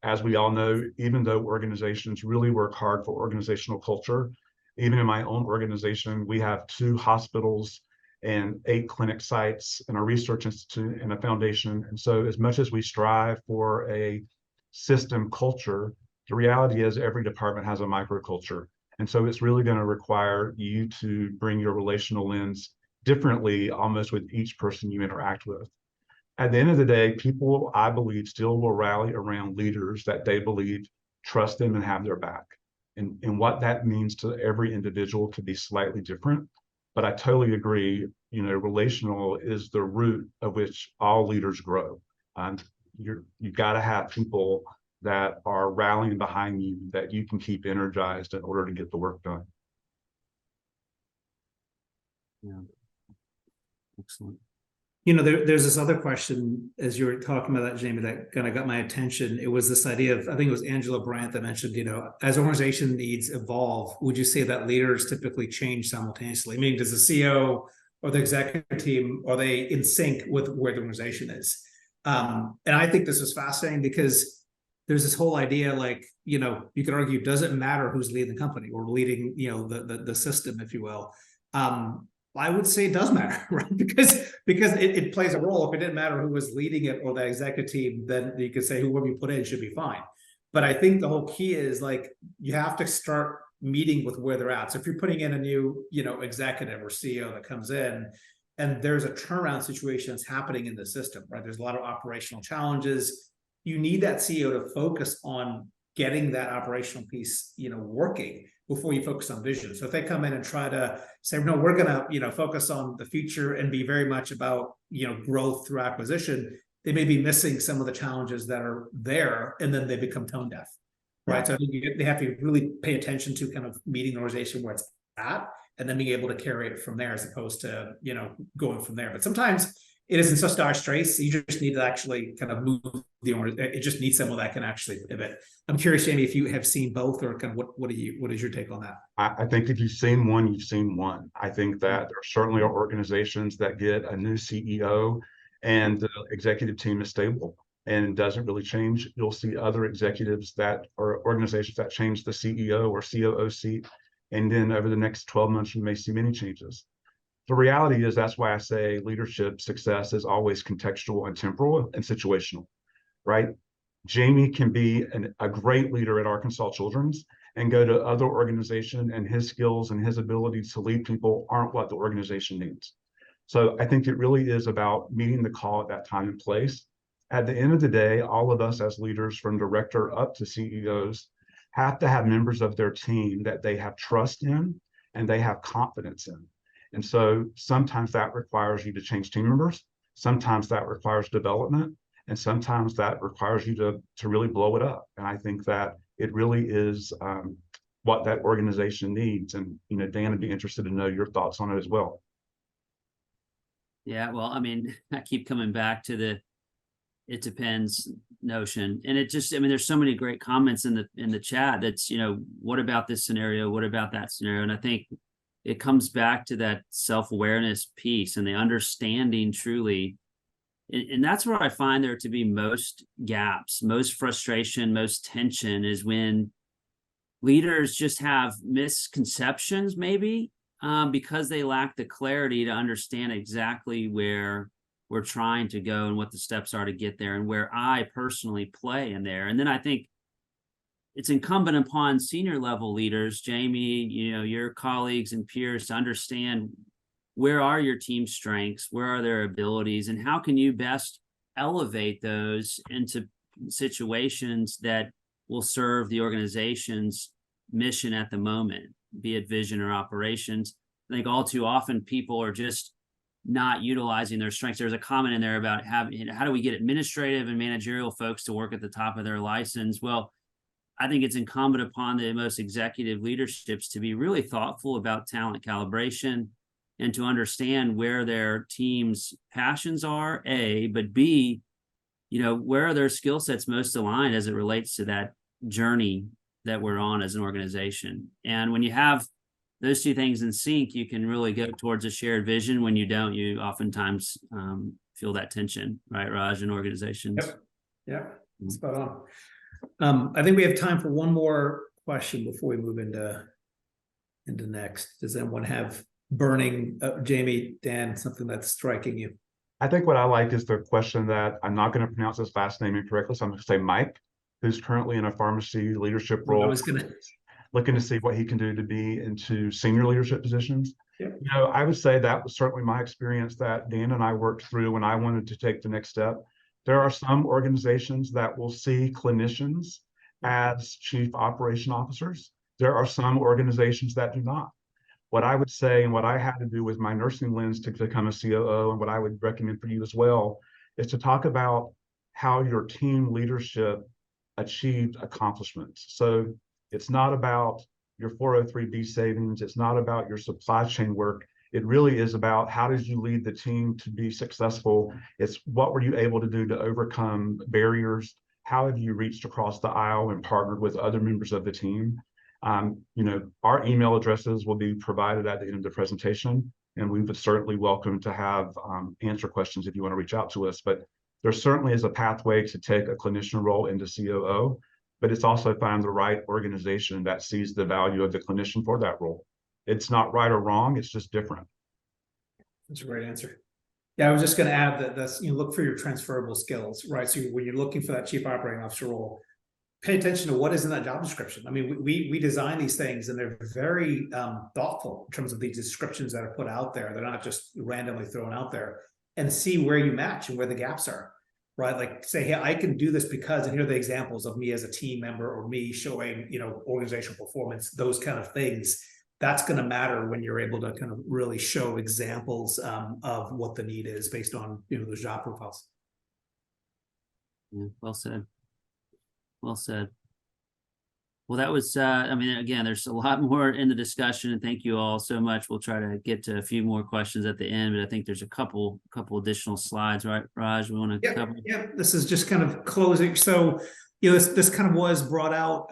Speaker 4: As we all know, even though organizations really work hard for organizational culture, even in my own organization, we have 2 hospitals and 8 clinic sites and a research institute and a foundation. And so as much as we strive for a system culture, the reality is every department has a microculture. And so it's really going to require you to bring your relational lens differently almost with each person you interact with. At the end of the day, people, I believe, still will rally around leaders that they believe trust them and have their back. And what that means to every individual could be slightly different. But I totally agree, relational is the root of which all leaders grow. You've got to have people that are rallying behind you that you can keep energized in order to get the work done.
Speaker 3: Yeah. Excellent.
Speaker 2: There's this other question as you were talking about that, Jamie, that kind of got my attention. It was this idea of, I think it was Angela Brandt that mentioned, as organization needs evolve, would you say that leaders typically change simultaneously? I mean, does the CEO or the executive team, are they in sync with where the organization is? And I think this is fascinating because there's this whole idea, like, you could argue, does it matter who's leading the company or leading, the system, if you will? I would say it does matter, right? Because it plays a role. If it didn't matter who was leading it or the executive team, then you could say whoever you put in should be fine. But I think the whole key is, like, you have to start meeting with where they're at. So if you're putting in a new, executive or CEO that comes in, and there's a turnaround situation that's happening in the system, right? There's a lot of operational challenges. You need that CEO to focus on getting that operational piece, working before you focus on vision. So if they come in and try to say, no, we're going to, focus on the future and be very much about, growth through acquisition, they may be missing some of the challenges that are there, and then they become tone deaf, right? So I think they have to really pay attention to kind of meeting the organization where it's at, and then being able to carry it from there, as opposed to, going from there. But sometimes it isn't such dire straits. You just need to actually kind of move the organization. It just needs someone that can actually pivot. I'm curious, Jamie, if you have seen both, or kind of what is your take on that?
Speaker 4: I think if you've seen one, you've seen one. I think that there certainly are organizations that get a new CEO and the executive team is stable and doesn't really change. You'll see other executives that are organizations that change the CEO or COO seat. And then over the next 12 months, you may see many changes. The reality is, that's why I say leadership success is always contextual and temporal and situational, right? Jamie can be a great leader at Arkansas Children's and go to other organizations, and his skills and his ability to lead people aren't what the organization needs. So I think it really is about meeting the call at that time and place. At the end of the day, all of us as leaders, from director up to CEOs, have to have members of their team that they have trust in and they have confidence in. And so sometimes that requires you to change team members. Sometimes that requires development. And sometimes that requires you to really blow it up. And I think that it really is what that organization needs. And, Dan, I'd be interested to know your thoughts on it as well.
Speaker 3: Yeah, well, I mean, I keep coming back to the it depends notion. And it just, I mean, there's so many great comments in the chat that's, what about this scenario? What about that scenario? And I think it comes back to that self-awareness piece and the understanding truly. And that's where I find there to be most gaps, most frustration, most tension is when leaders just have misconceptions, maybe because they lack the clarity to understand exactly where we're trying to go and what the steps are to get there and where I personally play in there. And then I think it's incumbent upon senior level leaders, Jamie, your colleagues and peers, to understand where are your team strengths, where are their abilities, and how can you best elevate those into situations that will serve the organization's mission at the moment, be it vision or operations. I think all too often people are just not utilizing their strengths. There's a comment in there about how do we get administrative and managerial folks to work at the top of their license? Well, I think it's incumbent upon the most executive leaderships to be really thoughtful about talent calibration and to understand where their team's passions are, A, but B, where are their skill sets most aligned as it relates to that journey that we're on as an organization. And when you have those two things in sync, you can really go towards a shared vision. When you don't, you oftentimes feel that tension, right, Raj, in organizations.
Speaker 2: Yep. Spot on. I think we have time for one more question before we move into next. Does anyone have burning, Jamie, Dan, something that's striking you?
Speaker 4: I think what I like is the question that I'm not going to pronounce his last name incorrectly, so I'm going to say Mike, who's currently in a pharmacy leadership role.
Speaker 2: I was going to
Speaker 4: looking to see what he can do to be into senior leadership positions.
Speaker 2: Yep.
Speaker 4: I would say that was certainly my experience that Dan and I worked through when I wanted to take the next step. There are some organizations that will see clinicians as chief operation officers. There are some organizations that do not. What I would say and what I had to do with my nursing lens to become a COO, and what I would recommend for you as well, is to talk about how your team leadership achieved accomplishments. So it's not about your 403B savings. It's not about your supply chain work. It really is about how did you lead the team to be successful? It's what were you able to do to overcome barriers? How have you reached across the aisle and partnered with other members of the team? Our email addresses will be provided at the end of the presentation, and we would certainly welcome to have answer questions if you want to reach out to us. But there certainly is a pathway to take a clinician role into COO. But it's also find the right organization that sees the value of the clinician for that role. It's not right or wrong, it's just different.
Speaker 2: That's a great answer. Yeah, I was just going to add that that's, look for your transferable skills, right? So when you're looking for that chief operating officer role, pay attention to what is in that job description. I mean, we design these things and they're very thoughtful in terms of the descriptions that are put out there. They're not just randomly thrown out there, and see where you match and where the gaps are. Right, like say, hey, I can do this because, and here are the examples of me as a team member or me showing, organizational performance, those kind of things. That's going to matter when you're able to kind of really show examples of what the need is based on, those job profiles.
Speaker 3: Yeah, well said. Well said. Well, that was, I mean, again, there's a lot more in the discussion, and thank you all so much. We'll try to get to a few more questions at the end, but I think there's a couple additional slides, right, Raj? We want to cover.
Speaker 2: Yeah, this is just kind of closing. So, this kind of was brought out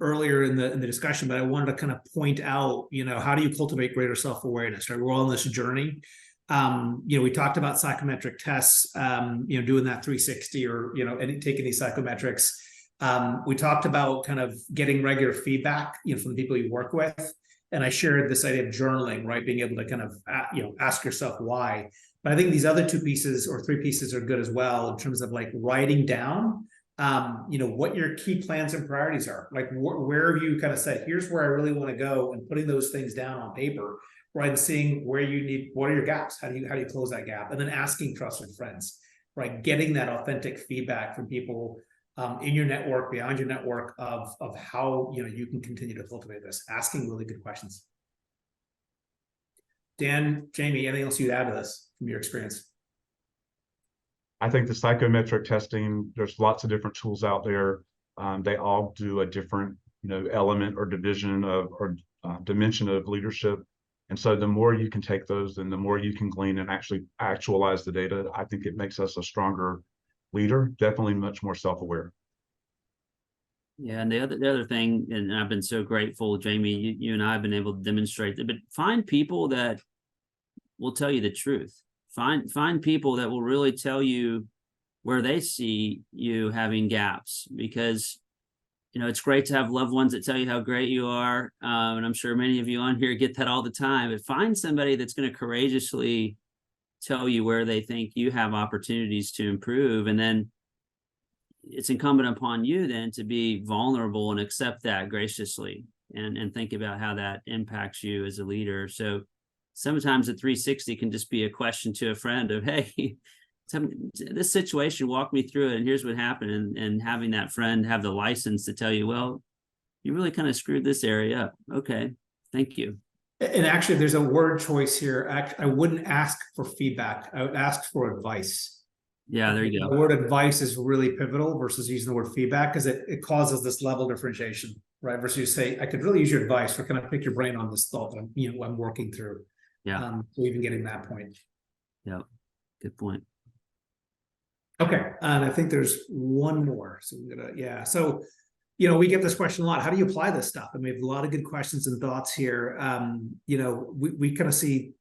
Speaker 2: earlier in the discussion, but I wanted to kind of point out, how do you cultivate greater self-awareness, right? We're all on this journey. We talked about psychometric tests, doing that 360 or, and taking these psychometrics. We talked about kind of getting regular feedback, from the people you work with. And I shared this idea of journaling, right? Being able to kind of, ask yourself why. But I think these other 2 pieces or 3 pieces are good as well in terms of like writing down, what your key plans and priorities are. Like where have you kind of said, here's where I really want to go, and putting those things down on paper, right? And seeing where you need, what are your gaps? How do you close that gap? And then asking trusted friends, right? Getting that authentic feedback from people in your network, beyond your network, of how you can continue to cultivate this, asking really good questions. Dan, Jamie, anything else you'd add to this from your experience?
Speaker 4: I think the psychometric testing, there's lots of different tools out there. They all do a different, element or division of or dimension of leadership. And so the more you can take those and the more you can glean and actually actualize the data, I think it makes us a stronger leader, definitely much more self-aware.
Speaker 3: Yeah, and the other thing, and I've been so grateful, Jamie, you and I have been able to demonstrate that, but find people that will tell you the truth. Find people that will really tell you where they see you having gaps, because it's great to have loved ones that tell you how great you are, and I'm sure many of you on here get that all the time. But find somebody that's going to courageously tell you where they think you have opportunities to improve, and then it's incumbent upon you then to be vulnerable and accept that graciously, and think about how that impacts you as a leader. So sometimes a 360 can just be a question to a friend of, hey, this situation, walk me through it, and here's what happened, and having that friend have the license to tell you, well, you really kind of screwed this area up. Okay, thank you.
Speaker 2: And actually, there's a word choice here. I wouldn't ask for feedback. I would ask for advice.
Speaker 3: Yeah, there you go.
Speaker 2: The word advice is really pivotal versus using the word feedback, because it causes this level of differentiation, right? Versus you say, I could really use your advice, or can I pick your brain on this thought that I'm working through?
Speaker 3: Yeah.
Speaker 2: So even getting that point.
Speaker 3: Yeah, good point.
Speaker 2: Okay, and I think there's one more. So we're gonna, so we get this question a lot. How do you apply this stuff? And we have a lot of good questions and thoughts here. We kind of see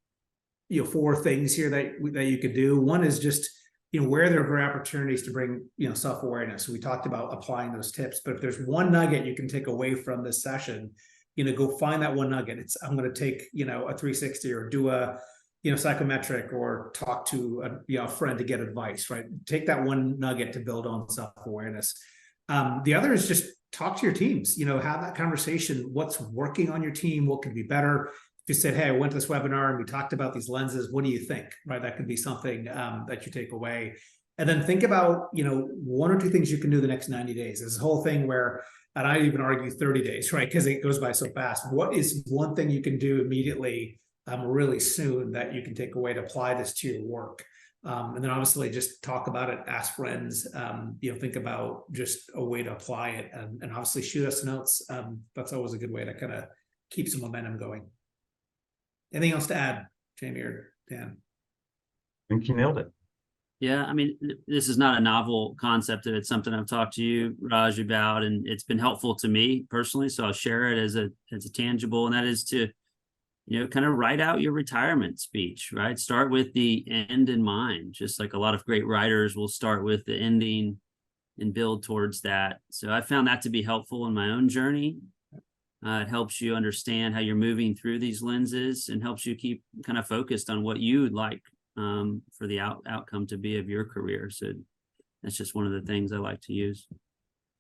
Speaker 2: 4 things here that you could do. One is just where there are great opportunities to bring self-awareness. So we talked about applying those tips, but if there's one nugget you can take away from this session, go find that one nugget. I'm going to take a 360 or do a psychometric, or talk to a friend to get advice, right? Take that one nugget to build on self-awareness. The other is just talk to your teams, have that conversation. What's working on your team? What could be better? If you said, hey, I went to this webinar and we talked about these lenses, what do you think, right? That could be something that you take away. And then think about, 1 or 2 things you can do the next 90 days. There's this whole thing where, and I even argue 30 days, right? Because it goes by so fast. What is one thing you can do immediately, really soon, that you can take away to apply this to your work? And then obviously just talk about it, ask friends, think about just a way to apply it, and obviously shoot us notes. That's always a good way to kind of keep some momentum going. Anything else to add, Jamie or Dan?
Speaker 4: I think you nailed it.
Speaker 3: Yeah, I mean, this is not a novel concept. It's something I've talked to you, Raj, about, and it's been helpful to me personally. So I'll share it as a tangible, and that is to, kind of write out your retirement speech, right? Start with the end in mind, just like a lot of great writers will start with the ending and build towards that. So I found that to be helpful in my own journey. It helps you understand how you're moving through these lenses, and helps you keep kind of focused on what you would like for the outcome to be of your career. So that's just one of the things I like to use.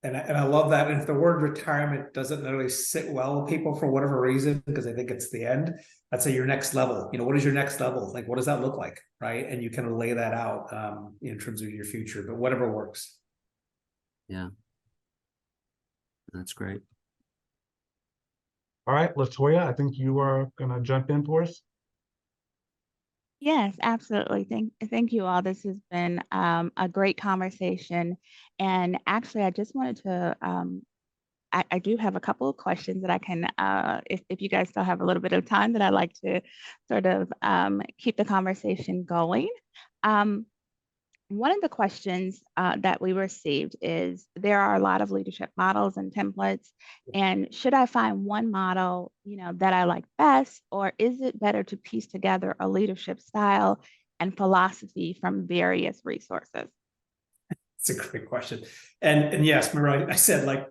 Speaker 2: And I love that. And if the word retirement doesn't really sit well with people for whatever reason, because I think it's the end, I'd say your next level. What is your next level? Like, what does that look like, right? And you kind of lay that out in terms of your future, but whatever works.
Speaker 3: Yeah, that's great.
Speaker 4: All right, Latoya, I think you are going to jump in for us.
Speaker 1: Yes, absolutely. Thank you all. This has been a great conversation. And actually, I just wanted to, I do have a couple of questions that I can, if you guys still have a little bit of time, that I'd like to sort of keep the conversation going. One of the questions that we received is, there are a lot of leadership models and templates, and should I find one model, that I like best, or is it better to piece together a leadership style and philosophy from various resources?
Speaker 2: It's a great question. And yes, remember I said, like,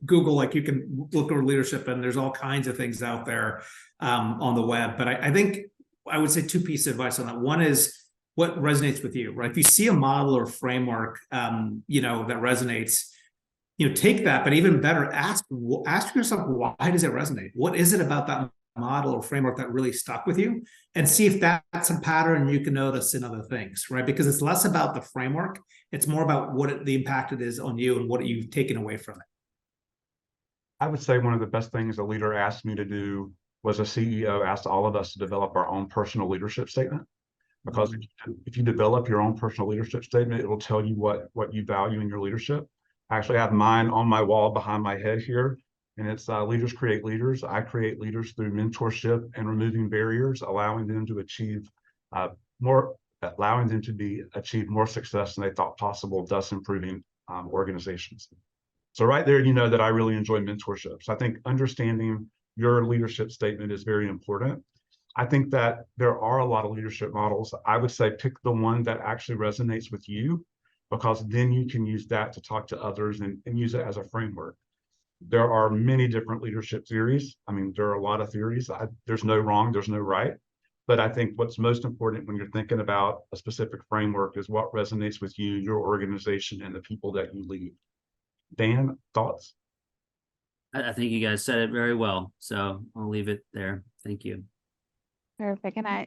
Speaker 2: Google, like, you can look over leadership and there's all kinds of things out there on the web. But I think I would say 2 pieces of advice on that. One is what resonates with you, right? If you see a model or framework, that resonates, take that, but even better, ask yourself, why does it resonate? What is it about that model or framework that really stuck with you? And see if that's a pattern you can notice in other things, right? Because it's less about the framework. It's more about the impact it is on you and what you've taken away from it.
Speaker 4: I would say one of the best things a leader asked me to do was, a CEO asked all of us to develop our own personal leadership statement. because if you develop your own personal leadership statement, it will tell you what you value in your leadership. I actually have mine on my wall behind my head here, and it's leaders create leaders. I create leaders through mentorship and removing barriers, allowing them to achieve achieve more success than they thought possible, thus improving organizations. So right there, you know that I really enjoy mentorship. So I think understanding your leadership statement is very important. I think that there are a lot of leadership models. I would say pick the one that actually resonates with you, because then you can use that to talk to others and use it as a framework. There are many different leadership theories. I mean, there are a lot of theories. There's no wrong, there's no right. But I think what's most important when you're thinking about a specific framework is what resonates with you, your organization, and the people that you lead. Dan, thoughts?
Speaker 3: I think you guys said it very well, so I'll leave it there. Thank you.
Speaker 1: Perfect. And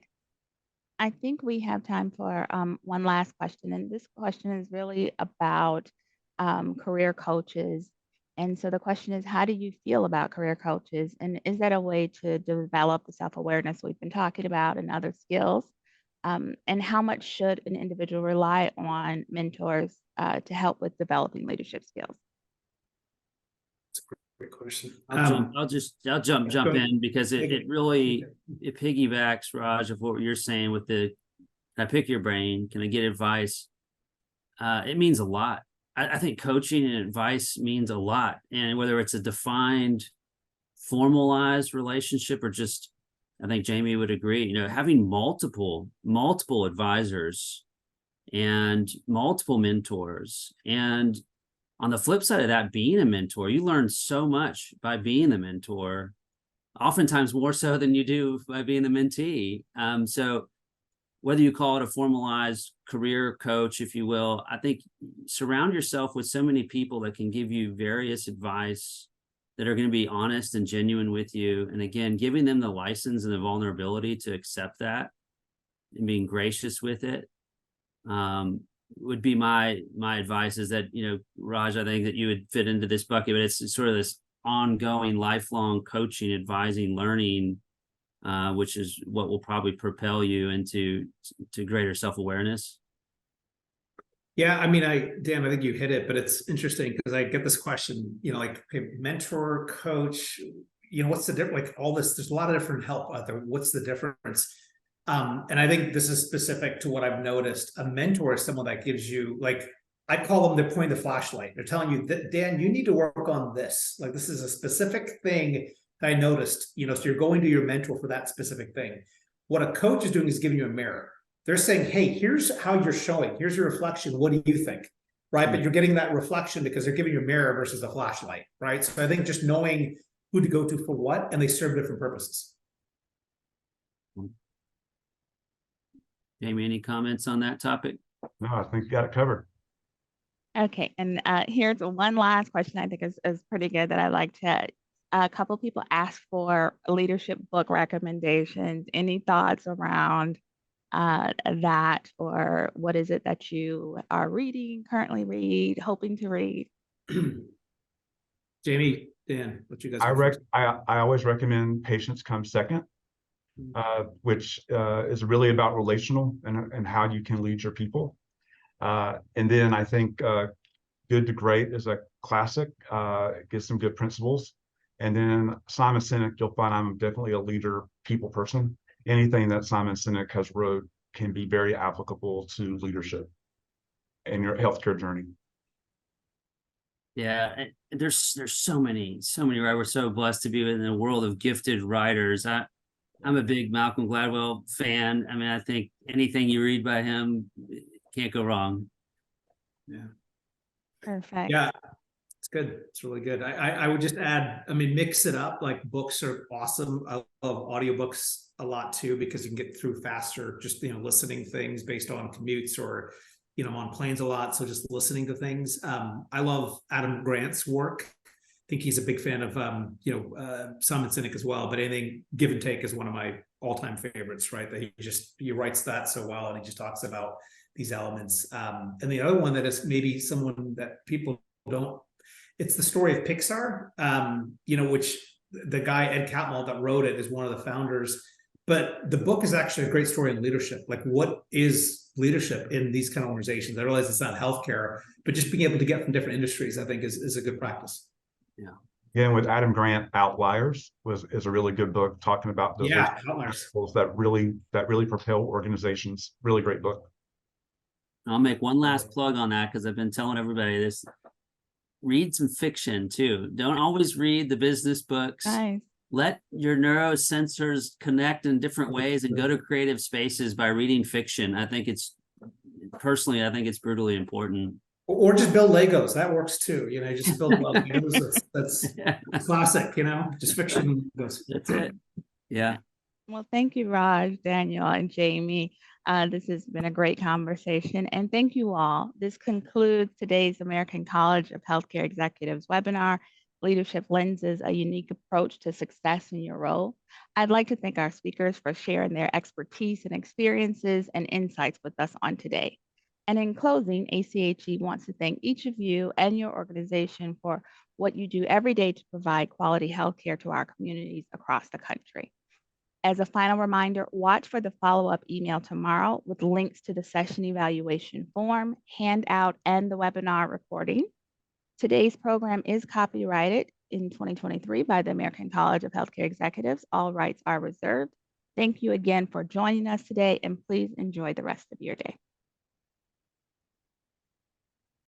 Speaker 1: I think we have time for one last question. And this question is really about career coaches. And so the question is, how do you feel about career coaches? And is that a way to develop the self-awareness we've been talking about and other skills? And how much should an individual rely on mentors to help with developing leadership skills?
Speaker 2: Great question.
Speaker 3: I'll jump in, because it really,
Speaker 2: Okay.
Speaker 3: it piggybacks, Raj, of what you're saying with the, can I pick your brain? Can I get advice? It means a lot. I think coaching and advice means a lot. And whether it's a defined, formalized relationship or just, I think Jamie would agree, you know, having multiple advisors and multiple mentors. And on the flip side of that, being a mentor, you learn so much by being the mentor, oftentimes more so than you do by being the mentee. So whether you call it a formalized career coach, if you will, I think surround yourself with so many people that can give you various advice, that are going to be honest and genuine with you. And again, giving them the license and the vulnerability to accept that and being gracious with it. Would be my advice, is that, you know, Raj, I think that you would fit into this bucket, but it's sort of this ongoing, lifelong coaching, advising, learning, which is what will probably propel you into greater self-awareness.
Speaker 2: Yeah, I mean, Dan, I think you hit it, but it's interesting because I get this question, you know, like, okay, mentor, coach, you know, what's the difference? Like all this, there's a lot of different help out there. What's the difference? And I think this is specific to what I've noticed. A mentor is someone that gives you, like, I call them, they're pointing the flashlight. They're telling you that, Dan, you need to work on this. Like, this is a specific thing that I noticed, you know, so you're going to your mentor for that specific thing. What a coach is doing is giving you a mirror. They're saying, hey, here's how you're showing. Here's your reflection. What do you think? Right. But you're getting that reflection because they're giving you a mirror versus a flashlight. Right. So I think just knowing who to go to for what, and they serve different purposes.
Speaker 3: Jamie, any comments on that topic?
Speaker 4: No, I think you got it covered.
Speaker 1: Okay, and here's one last question I think is pretty good that I'd like to. A couple people asked for leadership book recommendations. Any thoughts around that, or what is it that you are reading, currently hoping to read?
Speaker 2: Jamie, Dan, what you guys?
Speaker 4: I always recommend Patience Comes Second, which is really about relational and how you can lead your people. And then I think Good to Great is a classic. It gives some good principles. And then Simon Sinek, you'll find I'm definitely a leader, people person. Anything that Simon Sinek has wrote can be very applicable to leadership and your healthcare journey.
Speaker 3: Yeah, there's so many, right? We're so blessed to be in a world of gifted writers. I'm a big Malcolm Gladwell fan. I mean, I think anything you read by him can't go wrong.
Speaker 2: Yeah.
Speaker 1: Perfect.
Speaker 2: Yeah, it's good. It's really good. I would just add, I mean, mix it up. Like, books are awesome. I love audiobooks a lot too, because you can get through faster, just, you know, listening things based on commutes, or, you know, I'm on planes a lot. So just listening to things. I love Adam Grant's work. I think he's a big fan of, Simon Sinek as well, but anything Give and Take is one of my all-time favorites, right? That he writes that so well. And he just talks about these elements. And the other one that is maybe someone that people don't, it's the story of Pixar, which the guy, Ed Catmull, that wrote it is one of the founders. But the book is actually a great story on leadership. Like, what is leadership in these kind of organizations? I realize it's not healthcare, but just being able to get from different industries, I think, is a good practice.
Speaker 3: Yeah.
Speaker 4: Yeah, and with Adam Grant, Outliers is a really good book talking about those
Speaker 2: Outliers
Speaker 4: principles that really propel organizations. Really great book.
Speaker 3: I'll make one last plug on that because I've been telling everybody this. Read some fiction too. Don't always read the business books.
Speaker 1: Nice.
Speaker 3: Let your neurosensors connect in different ways and go to creative spaces by reading fiction. I think it's brutally important.
Speaker 2: Or just build Legos. That works too. You know, just build Legos. That's classic, you know, just fiction.
Speaker 3: That's it. Yeah.
Speaker 1: Well, thank you, Raj, Daniel, and Jamie. This has been a great conversation, and thank you all. This concludes today's American College of Healthcare Executives webinar, Leadership Lenses, a unique approach to success in your role. I'd like to thank our speakers for sharing their expertise and experiences and insights with us on today. And in closing, ACHE wants to thank each of you and your organization for what you do every day to provide quality healthcare to our communities across the country. As a final reminder, watch for the follow-up email tomorrow with links to the session evaluation form, handout, and the webinar recording. Today's program is copyrighted in 2023 by the American College of Healthcare Executives. All rights are reserved. Thank you again for joining us today, and please enjoy the rest of your day.